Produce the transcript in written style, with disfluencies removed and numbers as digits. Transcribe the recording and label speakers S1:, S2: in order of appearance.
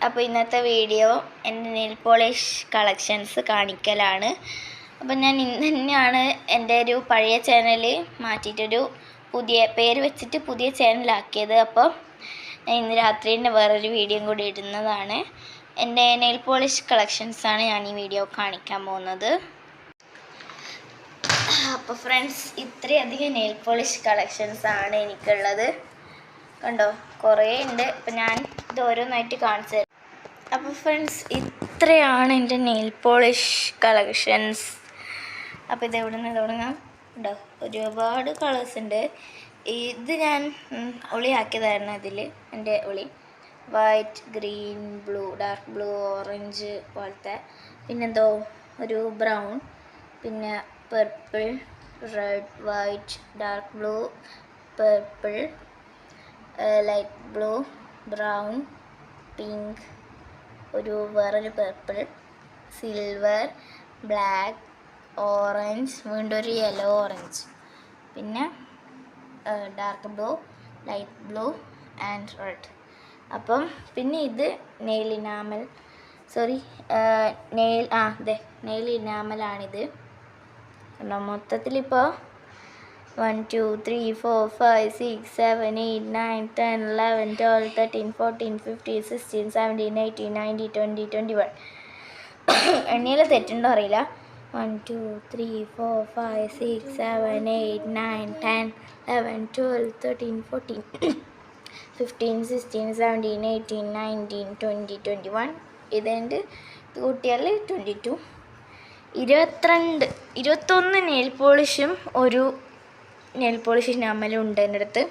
S1: അപ്പോൾ ഇന്നത്തെ വീഡിയോ എൻ്റെ നെയിൽ പോളിഷ് കളക്ഷൻസ് കാണിക്കലാണ്. അപ്പോൾ ഞാൻ ഇന്ന് തന്നെയാണ് എൻ്റെ ഒരു പഴയ ചാനൽ മാറ്റിയിട്ടൊരു പുതിയ പേര് വെച്ചിട്ട് പുതിയ ചാനലാക്കിയത്. അപ്പോൾ ഇന്ന് രാത്രി തന്നെ വേറൊരു വീഡിയോ കൂടി ഇടുന്നതാണ്. എൻ്റെ നെയിൽ പോളിഷ് കളക്ഷൻസാണ് ഞാൻ ഈ വീഡിയോ കാണിക്കാൻ പോകുന്നത്. അപ്പോൾ ഫ്രണ്ട്സ്, ഇത്രയധികം നെയിൽ പോളിഷ് കളക്ഷൻസാണ് എനിക്കുള്ളത്. കണ്ടോ, കുറേ ഉണ്ട്. അപ്പം ഞാൻ ഇത് ഓരോന്നായിട്ട് കാണിച്ചു തരാം. അപ്പോൾ ഫ്രണ്ട്സ്, ഇത്രയാണ് എൻ്റെ നെയിൽ പോളിഷ് കളക്ഷൻസ്. അപ്പോൾ ഇത് എവിടെ നിന്ന് തുടങ്ങാം? ഉണ്ടോ, ഒരുപാട് കളേഴ്സ് ഉണ്ട്. ഇത് ഞാൻ ഒളിയാക്കിയതായിരുന്നു. ഇതിൽ എൻ്റെ ഒളി white, green, blue, dark blue, orange പോലത്തെ, പിന്നെന്തോ ഒരു ബ്രൗൺ, പിന്നെ purple, red, white, dark blue, purple, light blue, brown, pink, ഒരു വേറൊരു പർപ്പിൾ, സിൽവർ, ബ്ലാക്ക്, ഓറഞ്ച്, വീണ്ടും ഒരു യെല്ലോ ഓറഞ്ച്, പിന്നെ dark blue, light blue and red. അപ്പം പിന്നെ ഇത് നെയിൽ ഇനാമൽ, നെയിൽ ഇനാമലാണിത്. മൊത്തത്തിലിപ്പോൾ 1 2 3 4 5 6 7 8 9 10 11 12 13 14 15 16 17 18 19 20 21. എണ്ണയിൽ തെറ്റുണ്ടോ അറിയില്ല. 1 2 3 4 5 6 7 8 9 10 11 12 13 14 15 16 17 18 19 20 21. ഇതുണ്ട്. ഇത് കൂട്ടിയാൽ 22, 21 നെയിൽ പോളിഷും ഒരു നെയിൽ പോളിഷ് ഇനാമലും ഉണ്ട് എൻ്റെ അടുത്ത്.